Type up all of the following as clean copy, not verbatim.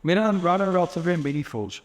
میرا عمران اور آپ سب میری فوج.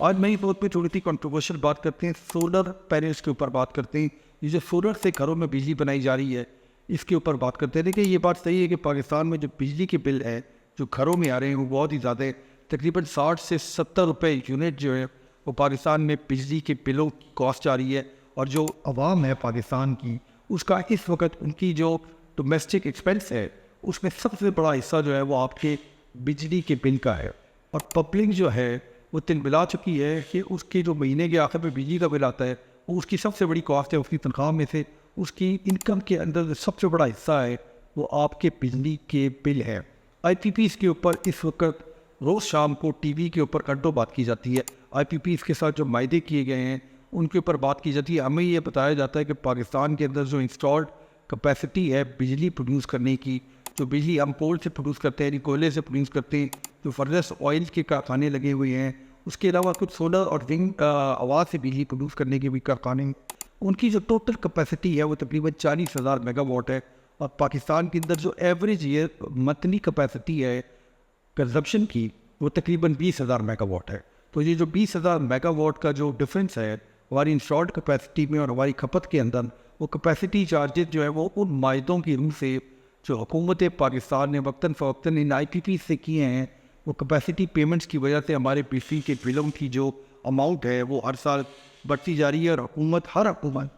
آج میری فوج میں تھوڑی سی کنٹروورشل بات کرتے ہیں, سولر پینلس کے اوپر بات کرتے ہیں. یہ جو سولر سے گھروں میں بجلی بنائی جا رہی ہے اس کے اوپر بات کرتے ہیں. دیکھیں یہ بات صحیح ہے کہ پاکستان میں جو بجلی کے بل ہیں جو گھروں میں آ رہے ہیں وہ بہت ہی زیادہ ہے. تقریباً 60 سے 70 روپے یونٹ جو ہے وہ پاکستان میں بجلی کے بلوں کی کاسٹ آ رہی ہے. اور جو عوام ہے پاکستان کی اس کا اس وقت ان کی جو ڈومیسٹک ایکسپینس ہے اس میں سب سے بڑا حصہ جو ہے وہ آپ کے بجلی کے بل کا ہے. اور پبلک جو ہے وہ تنبلا چکی ہے کہ اس کے جو مہینے کے آخر میں بجلی کا بل آتا ہے وہ اس کی سب سے بڑی کاسٹ ہے. اس کی تنخواہ میں سے اس کی انکم کے اندر جو سب سے بڑا حصہ ہے وہ آپ کے بجلی کے بل ہے. آئی پی پیز کے اوپر اس وقت روز شام کو ٹی وی کے اوپر گھنٹوں بات کی جاتی ہے. آئی پی پیز کے ساتھ جو معاہدے کیے گئے ہیں ان کے اوپر بات کی جاتی ہے. ہمیں یہ بتایا جاتا ہے کہ پاکستان کے اندر جو انسٹالڈ کیپیسٹی ہے بجلی پروڈیوس کرنے کی, جو بجلی ہم کول سے پروڈیوس کرتے ہیں, کوئلے سے پروڈیوس کرتے ہیں, جو فرنس آئل کے کارخانے لگے ہوئے ہیں, اس کے علاوہ کچھ سولر اور ونگ ہوا سے بجلی پروڈیوس کرنے کے بھی کارخانے, ان کی جو ٹوٹل کیپیسٹی ہے وہ تقریباً 40,000 میگا واٹ ہے. اور پاکستان کے اندر جو ایوریج ایئر منتھلی کیپیسٹی ہے کنزمپشن کی وہ تقریباً 20,000 میگا واٹ ہے. تو یہ جو 20,000 میگا واٹ کا جو ڈفرینس ہے ہماری انسٹالڈ کیپیسٹی میں اور ہماری کھپت کے اندر, وہ کیپیسٹی چارجز جو ہے وہ ان معاہدوں کی روح سے جو حکومت پاکستان نے وقتاً فوقتاً ان آئی پی پی سے کیے ہیں, وہ کیپیسٹی پیمنٹس کی وجہ سے ہمارے بجلی کے بلوں کی جو اماؤنٹ ہے وہ ہر سال بڑھتی جا رہی ہے. اور ہر حکومت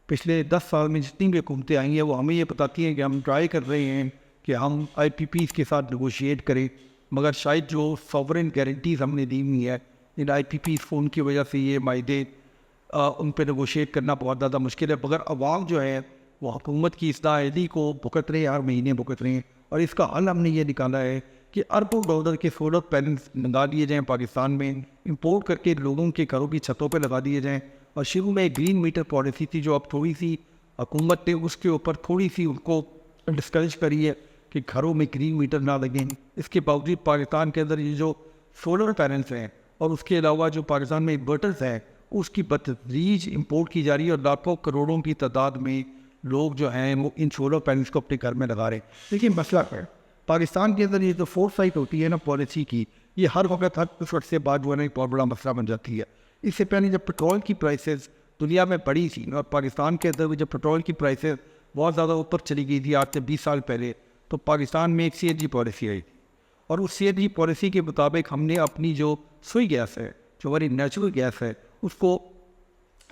پچھلے 10 سال میں جتنی بھی حکومتیں آئی ہیں وہ ہمیں یہ بتاتی ہیں کہ ہم ٹرائی کر رہے ہیں کہ ہم آئی پی پیز کے ساتھ نیگوشیٹ کریں, مگر شاید جو ساورن گارنٹیز ہم نے دی ہوئی ہے ان آئی پی پیز فون کی وجہ سے یہ معاہدے ان پہ نیگوشیٹ کرنا بہت زیادہ مشکل ہے. مگر عوام جو ہے وہ حکومت کی اس نااہلی کو بھگت رہے ہیں, ہر مہینے بھگت رہے ہیں. اور اس کا حل ہم نے یہ نکالا ہے کہ اربوں ڈالر کے سولر پینلس لگا دیے جائیں پاکستان میں, امپورٹ کر کے لوگوں کے گھروں کی چھتوں پہ لگا دیے جائیں. اور شروع میں ایک گرین میٹر پالیسی تھی جو اب تھوڑی سی حکومت نے اس کے اوپر تھوڑی سی ان کو ڈسکریج کری ہے کہ گھروں میں گرین میٹر نہ لگیں. اس کے باوجود پاکستان کے اندر یہ جو سولر پینلس ہیں اور اس کے علاوہ جو پاکستان میں انورٹرز ہیں اس کی بتدریج امپورٹ کی جا رہی ہے. اور لاکھوں کروڑوں کی تعداد میں لوگ جو ہیں وہ ان سولر پینلس کو اپنے گھر میں لگا رہے ہیں. لیکن مسئلہ ہے پاکستان کے اندر یہ جو فور سائٹ ہوتی ہے نا پالیسی کی, یہ ہر وقت کچھ وقت سے بعد جو ہے نا ایک بہت بڑا مسئلہ بن جاتی ہے. اس سے پہلے جب پٹرول کی پرائسز دنیا میں بڑھی تھی اور پاکستان کے اندر بھی جب پٹرول کی پرائسز بہت زیادہ اوپر چلی گئی تھی آج سے 20 سال پہلے, تو پاکستان میں ایک سی این جی پالیسی آئی تھی. اور اس سی این جی پالیسی کے مطابق ہم نے اپنی جو سوئی گیس ہے, جو ہماری نیچرل گیس ہے, اس کو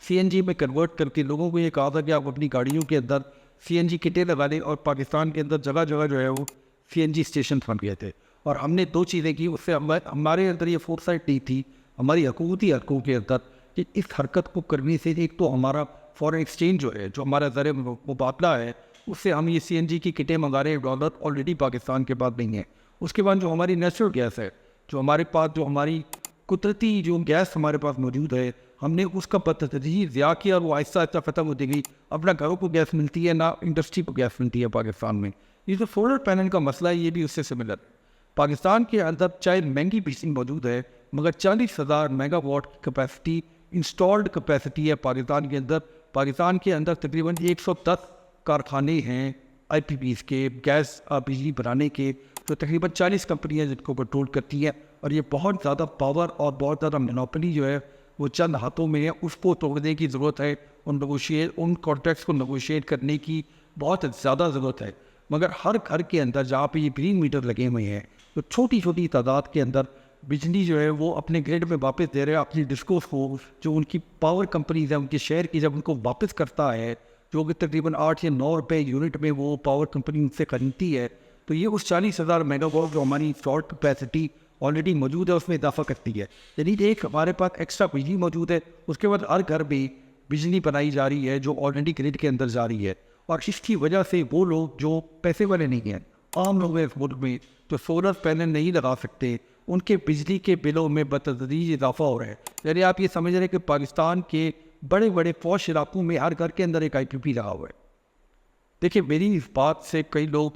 سی این جی میں کنورٹ کر کے لوگوں کو یہ کہا تھا کہ آپ اپنی گاڑیوں کے اندر سی این جی کٹیں لگا لیں. اور پاکستان کے اندر جگہ جگہ جو ہے وہ سی این جی اسٹیشن بن گئے تھے. اور ہم نے 2 چیزیں کی, اس سے ہمارے اندر یہ فور سائٹ نہیں تھی ہماری حکومتی حلقوں کے اندر کہ اس حرکت کو کرنے سے ایک تو ہمارا فورن ایکسچینج جو ہے, جو ہمارا زر مبادلہ ہے, اس سے ہم یہ سی این جی کی کٹیں منگا رہے ہیں, ڈالر آلریڈی پاکستان کے پاس نہیں ہے. اس کے بعد جو ہماری نیچرل گیس ہے, جو ہمارے پاس جو ہماری قدرتی جو گیس ہمارے پاس موجود ہے, ہم نے اس کا بتدریج ضیاع کیا اور وہ آہستہ آہستہ ختم ہوتی گئی. اپنا گھروں کو گیس ملتی ہے نہ انڈسٹری کو گیس ملتی ہے پاکستان میں. یہ جو سولر پینل کا مسئلہ ہے یہ بھی اس سے سملر ہے. پاکستان کے اندر چاہے مہنگی بجلی موجود ہے مگر 40,000 میگا واٹ کی کیپیسٹی انسٹالڈ کیپیسٹی ہے پاکستان کے اندر. پاکستان کے اندر تقریباً 110 کارخانے ہیں آئی پی پیز کے گیس بجلی بنانے کے, جو تقریباً 40 کمپنیاں جن کو کنٹرول کرتی ہیں. اور یہ بہت زیادہ پاور اور بہت زیادہ مونوپلی جو ہے وہ چند ہاتھوں میں ہے, اس کو توڑنے کی ضرورت ہے. ان کانٹریکٹس کو نیگوشیٹ کرنے کی بہت زیادہ ضرورت ہے. مگر ہر گھر کے اندر جہاں پہ یہ گرین میٹر لگے ہوئے ہیں تو چھوٹی چھوٹی تعداد کے اندر بجلی جو ہے وہ اپنے گریڈ میں واپس دے رہے ہیں اپنی ڈسکوز کو, جو ان کی پاور کمپنیز ہیں ان کے شہر کی جب ان کو واپس کرتا ہے جو کہ تقریباً 8 یا 9 روپے یونٹ میں وہ پاور کمپنی ان سے خریدتی ہے, تو یہ اس 40,000 میگا واٹ جو ہماری انسٹالڈ کیپیسٹی آلریڈی موجود ہے اس میں اضافہ کرتی ہے. یعنی ایک ہمارے پاس ایکسٹرا بجلی موجود ہے, اس کے بعد ہر گھر میں بجلی بنائی جا رہی ہے جو آلریڈی گریڈ کے اندر جا رہی ہے. اور اس کی وجہ سے وہ لوگ جو پیسے والے نہیں ہیں, عام لوگ ہیں اس ملک میں جو سولر پینل نہیں لگا سکتے, ان کے بجلی کے بلوں میں بتدریج اضافہ ہو رہا ہے. یعنی آپ یہ سمجھ رہے ہیں کہ پاکستان کے بڑے بڑے پوش علاقوں میں ہر گھر کے اندر ایک آئی پی پی لگا ہوا ہے. دیکھیں میری اس بات سے کئی لوگ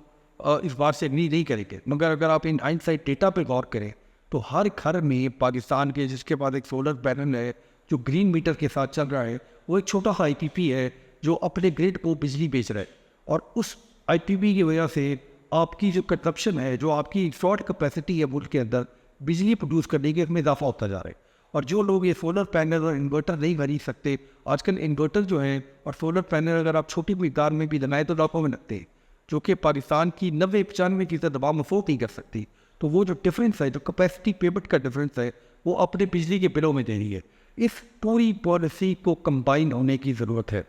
اس بات سے اگری نہیں کریں گے, مگر اگر آپ ان ہائنڈ سائٹ ڈیٹا پہ غور کریں تو ہر گھر میں پاکستان کے جس کے پاس ایک سولر پینل ہے جو گرین میٹر کے ساتھ چل رہا ہے, وہ ایک چھوٹا سا آئی پی پی ہے جو اپنے گریڈ کو بجلی بیچ رہا ہے. اور اس آئی پی پی کی وجہ سے آپ کی جو کنزمپشن ہے, جو آپ کی انسٹالڈ کیپیسٹی ہے ملک کے اندر بجلی پروڈیوس کرنے کے اس میں اضافہ ہوتا جا رہا ہے. اور جو لوگ یہ سولر پینل اور انورٹر نہیں خرید سکتے, آج کل انورٹر جو ہیں اور سولر پینل اگر آپ چھوٹی مقدار میں بھی لگائیں تو لاکھوں میں لگتے ہیں, جو کہ پاکستان کی 90-95% عوام افورڈ نہیں کر سکتی. تو وہ جو ڈفرینس ہے, جو کیپیسٹی پیمنٹ کا ڈفرینس ہے, وہ اپنے بجلی کے بلوں میں دے رہی ہے. اس پوری پالیسی کو کمبائن ہونے کی ضرورت ہے.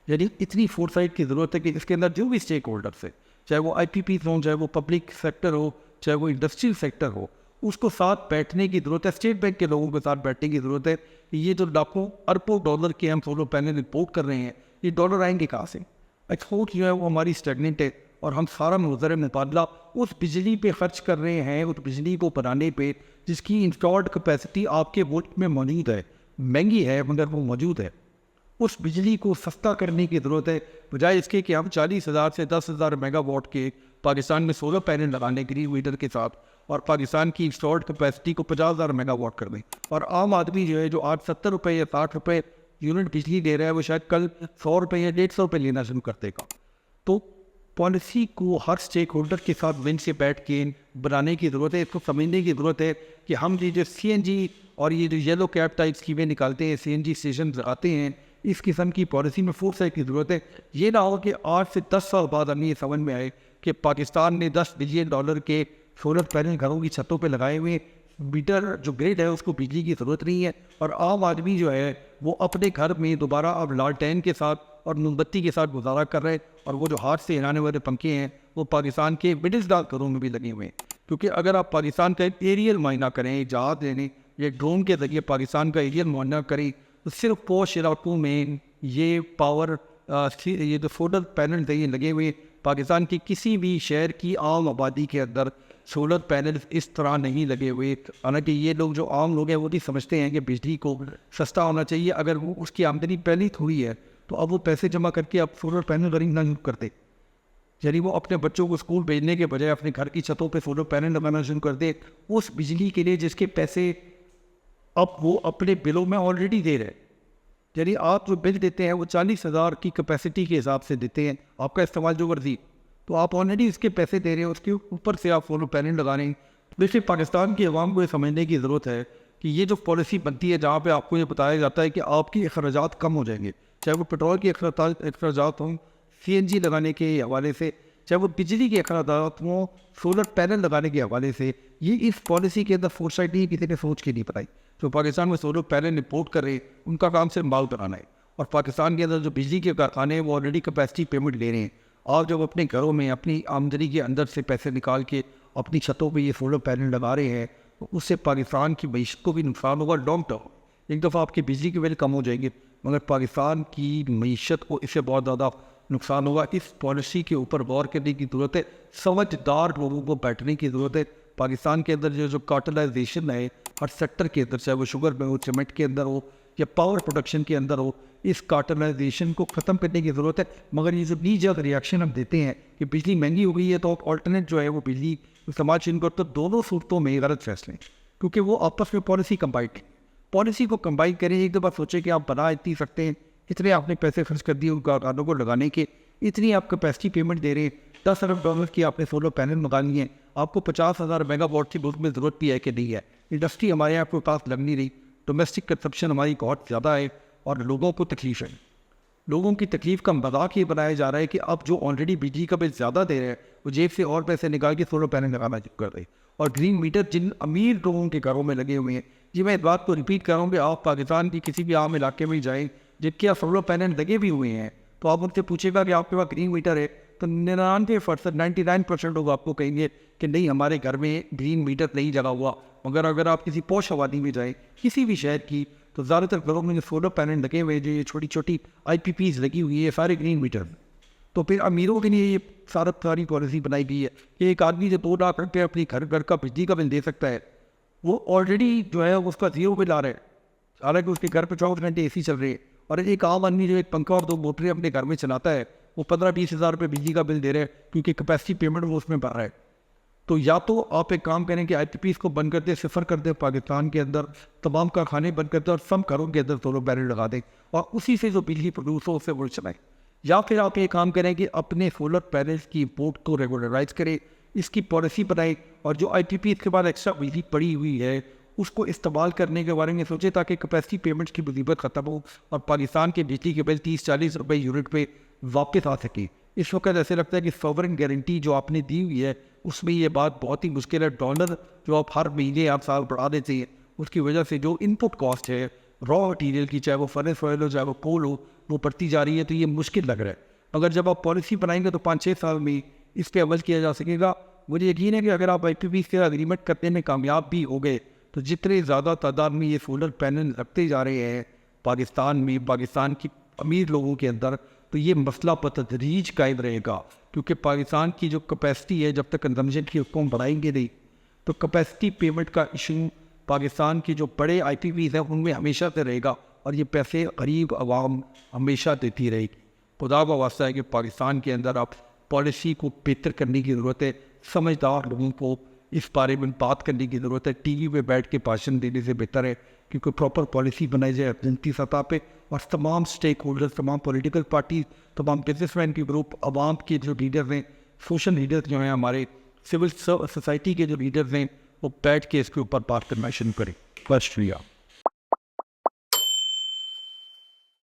یعنی اتنی فور سائٹ کی ضرورت ہے کہ اس کے اندر جو بھی اسٹیک ہولڈرس ہیں, چاہے وہ آئی پی پیز ہوں, چاہے وہ پبلک سیکٹر ہو, چاہے وہ انڈسٹریل سیکٹر ہو, اس کو ساتھ بیٹھنے کی ضرورت ہے. اسٹیٹ بینک کے لوگوں کے ساتھ بیٹھنے کی ضرورت ہے کہ یہ جو لاکھوں اربوں ڈالر کے ہم سولر پینل امپورٹ کر رہے ہیں, یہ ڈالر آئیں گے کہاں سے؟ ایکسپورٹ جو ہے وہ ہماری اسٹیگننٹ ہے, اور ہم سارا منظر مبادلہ اس بجلی پہ خرچ کر رہے ہیں, اس بجلی کو بنانے پہ جس کی انسٹالڈ کیپیسٹی آپ کے ملک میں موجود ہے. مہنگی ہے مگر وہ موجود ہے. اس بجلی کو سستا کرنے کی ضرورت ہے, بجائے اس کے کہ ہم 40,000 سے 10,000 میگا واٹ کے پاکستان میں سولر پینل لگانے گرین میٹر کے ساتھ, اور پاکستان کی انسٹالڈ کیپیسٹی کو 50,000 میگا واٹ کر دیں. اور عام آدمی جو ہے جو آج 70 روپے یا 60 روپے یونٹ بجلی دے رہا ہے, وہ شاید کل 100 روپے یا 150 روپے لینا شروع کر دے گا. تو پالیسی کو ہر اسٹیک ہولڈر کے ساتھ ون سے بیٹھ کے بنانے کی ضرورت ہے. اس کو سمجھنے کی ضرورت ہے کہ ہم یہ جو سی این جی اور یہ جو یلو کیب ٹائپ اسکیمیں نکالتے ہیں, سی این جی اسٹیشن آتے ہیں, اس قسم کی پالیسی میں فور سائٹ کی ضرورت ہے. یہ نہ ہو کہ 8 سے 10 سال بعد ہمیں یہ سمجھ میں آئے کہ پاکستان نے $10 بلین کے سولر پینل گھروں کی چھتوں پہ لگائے ہوئے, میٹر جو گریڈ ہے اس کو بجلی کی ضرورت نہیں ہے, اور عام آدمی جو ہے وہ اپنے گھر میں دوبارہ اب لالٹین کے ساتھ اور موم بتی کے ساتھ گزارا کر رہے ہیں. اور وہ جو ہاتھ سے ہلانے والے پنکھے ہیں وہ پاکستان کے مڈل کلاس گھروں میں بھی لگے ہوئے ہیں. کیونکہ اگر آپ پاکستان کا ایریل معائنہ کریں, جہاز لینے یا ڈرون کے ذریعے پاکستان کا ایریل معائنہ کریں, تو صرف پوش علاقوں میں یہ پاور یہ جو سولر پینل یہ لگے ہوئے. پاکستان کی کسی بھی شہر کی عام آبادی کے اندر سولر پینل اس طرح نہیں لگے ہوئے. حالانکہ یہ لوگ جو عام لوگ ہیں وہ بھی سمجھتے ہیں کہ بجلی کو سستا ہونا چاہیے. اگر وہ اس کی آمدنی پہلی تھوڑی ہے تو اب وہ پیسے جمع کر کے اب سولر پینل خریدنا شروع کرتے. یعنی وہ اپنے بچوں کو اسکول بھیجنے کے بجائے اپنے گھر کی چھتوں پہ سولر پینل لگانا شروع کر دے, اس بجلی کے لیے جس کے پیسے اب وہ اپنے بلوں میں آلریڈی دے رہے. یعنی آپ جو بل دیتے ہیں وہ 40,000 کی کیپیسٹی کے حساب سے دیتے ہیں, آپ کا استعمال جو مرضی, تو آپ آلریڈی اس کے پیسے دے رہے ہیں, اس کے اوپر سے آپ سولر پینل لگا رہے ہیں. دیکھیے پاکستان کی عوام کو یہ سمجھنے کی ضرورت ہے کہ یہ جو پالیسی بنتی ہے جہاں پہ آپ کو یہ بتایا جاتا ہے کہ آپ کے اخراجات کم ہو جائیں گے, چاہے وہ پٹرول کے اخراجات ہوں سی این جی لگانے کے حوالے سے, چاہے وہ بجلی کے اخراجات ہوں سولر پینل لگانے کے حوالے سے, یہ اس پالیسی کے اندر فور سائٹ نہیں کسی نے سوچ کے نہیں بتائی. جو پاکستان میں سولر پینل امپورٹ کر رہے ہیں ان کا کام صرف مال بنانا ہے, اور پاکستان کے اندر جو بجلی کے کارخانے ہیں وہ آلریڈی کیپیسٹی پیمنٹ لے رہے ہیں. آپ جب اپنے گھروں میں اپنی آمدنی کے اندر سے پیسے نکال کے اپنی چھتوں پہ یہ سولر پینل لگا رہے ہیں, تو اس سے پاکستان کی معیشت کو بھی نقصان ہوگا لانگ ٹرم. ایک دفعہ آپ کی بجلی کے بل کم ہو جائیں گے, مگر پاکستان کی معیشت کو اس سے بہت زیادہ نقصان ہوگا. اس پالیسی کے اوپر غور کرنے کی ضرورت ہے, سمجھدار لوگوں کو بیٹھنے کی ضرورت ہے. پاکستان کے اندر جو کارٹلائزیشن ہے ہر سیکٹر کے اندر, چاہے وہ شوگر میں ہو, سیمنٹ کے اندر ہو یا پاور پروڈکشن کے اندر ہو, اس کارٹلائزیشن کو ختم کرنے کی ضرورت ہے. مگر یہ جو نی جگ ریئیکشن ہم دیتے ہیں کہ بجلی مہنگی ہو گئی ہے تو آلٹرنیٹ جو ہے وہ بجلی استعمال شروع کرتے, دونوں صورتوں میں غلط فیصلے ہیں, کیونکہ وہ آپس میں پالیسی کو کمبائن کریں. ایک دفعہ سوچیں کہ آپ بنا اتنی سکتے ہیں, اتنے آپ نے پیسے خرچ کر دیے ان کارخانوں کو لگانے کے, اتنی آپ کیپیسٹی پیمنٹ دے رہے ہیں, $10 ارب کی آپ نے سولر پینل لگا لیے ہیں, آپ کو 50,000 میگا واٹ کی ملک میں ضرورت بھی ہے کہ نہیں ہے. انڈسٹری ہمارے یہاں کوئی پاس لگ نہیں رہی, ڈومیسٹک کنزمپشن ہماری بہت زیادہ ہے, اور لوگوں کو تکلیف ہے. لوگوں کی تکلیف کا مذاق یہ بنایا جا رہا ہے کہ اب جو آلریڈی بجلی کا بل زیادہ دے رہے ہیں وہ جیب سے اور پیسے نکال کے سولر پینل لگانا شروع کر رہے ہیں. اور گرین میٹر جن امیر لوگوں کے گھروں میں لگے ہوئے ہیں, جی میں اس بات کو ریپیٹ کر رہا ہوں کہ آپ پاکستان کی کسی بھی عام علاقے میں جائیں جب کہ آپ سولر پینل لگے بھی ہوئے ہیں, تو آپ ان سے پوچھے گا کہ آپ کے پاس گرین میٹر ہے, تو 99% لوگ آپ کو کہیں گے کہ نہیں ہمارے گھر میں گرین میٹر نہیں جگا ہوا. مگر اگر آپ کسی پوش آبادی میں جائیں کسی بھی شہر کی, تو زیادہ تر گھروں میں سولر پینل لگے ہوئے, جو یہ چھوٹی چھوٹی آئی پی پیز لگی ہوئی ہے, سارے گرین میٹر. تو پھر امیروں کے لیے یہ ساری پالیسی بنائی گئی ہے کہ ایک آدمی جو 2 لاکھ روپے اپنی گھر کا بجلی کا بل دے سکتا ہے, وہ آلریڈی جو ہے اس کا 0 بل آ رہا ہے, حالانکہ اس کے گھر پہ 24 گھنٹے اے سی چل رہے ہیں. اور ایک عام آدمی جو ایک پنکھا اور 2 موٹریں اپنے گھر میں چلاتا ہے, وہ 15-20 ہزار روپے بجلی کا بل دے رہے ہیں, کیونکہ کیپیسٹی پیمنٹ وہ اس میں بڑھ رہا ہے. تو یا تو آپ ایک کام کریں کہ آئی پی پیز کو بند کر دیں, صفر کر دیں, پاکستان کے اندر تمام کارخانے بند کر دیں اور سب گھروں کے اندر سولر پینل لگا دیں, اور اسی سے جو بجلی پروڈیوس ہو اسے وہ چلائیں. یا پھر آپ یہ کام کریں کہ اپنے سولر پینلز کی امپورٹ کو ریگولرائز کریں, اس کی پالیسی بنائیں، اور جو آئی پی پی اس کے بعد ایکسٹرا بجلی پڑی ہوئی ہے اس کو استعمال کرنے کے بارے میں سوچے، تاکہ کیپیسٹی پیمنٹس کی مصیبت ختم ہو اور پاکستان کے بجلی کے بل 30-40 روپے یونٹ پہ واپس آ سکے۔ اس وقت ایسے لگتا ہے کہ سوورن گارنٹی جو آپ نے دی ہوئی ہے اس میں یہ بات بہت ہی مشکل ہے۔ ڈالر جو آپ ہر مہینے آپ سال بڑھا دیتے ہیں، اس کی وجہ سے جو ان پٹ کاسٹ ہے را مٹیریل کی، چاہے وہ فرنس آئل ہو چاہے وہ کول ہو، وہ بڑھتی جا رہی ہے، تو یہ مشکل لگ رہا ہے۔ اگر جب آپ پالیسی بنائیں گے تو 5-6 سال میں اس پہ عمل کیا جا سکے گا۔ مجھے یقین ہے کہ اگر آپ آئی پی پی سے اگریمنٹ کرنے میں کامیاب بھی ہو گئے تو جتنے زیادہ تعداد میں یہ سولر پینل رکھتے جا رہے ہیں پاکستان میں، پاکستان کی امیر لوگوں کے اندر، تو یہ مسئلہ بتدریج قائم رہے گا، کیونکہ پاکستان کی جو کیپیسٹی ہے جب تک کنزمپشن کی حکم بڑھائیں گے نہیں تو کیپیسٹی پیمنٹ کا ایشو پاکستان کی جو بڑے آئی پی پیز ہیں ان میں ہمیشہ سے رہے گا، اور یہ پیسے غریب عوام ہمیشہ دیتی رہے گی۔ خدا کا واسطہ ہے کہ پاکستان کے اندر اب پالیسی کو بہتر کرنے کی ضرورت ہے، سمجھدار لوگوں کو اس بارے میں بات کرنے کی ضرورت ہے۔ ٹی وی پہ بیٹھ کے بھاشن دینے سے بہتر ہے کہ کوئی پراپر پالیسی بنائی جائے جنتی سطح پہ، اور تمام اسٹیک ہولڈرز، تمام پولیٹیکل پارٹیز، تمام بزنس مین کے گروپ، عوام کے جو لیڈرز ہیں، سوشل لیڈرز جو ہیں، ہمارے سول سوسائٹی کے جو لیڈرز ہیں، وہ بیٹھ کے اس کے اوپر بات کرنا شروع کریں۔ بس شکریہ۔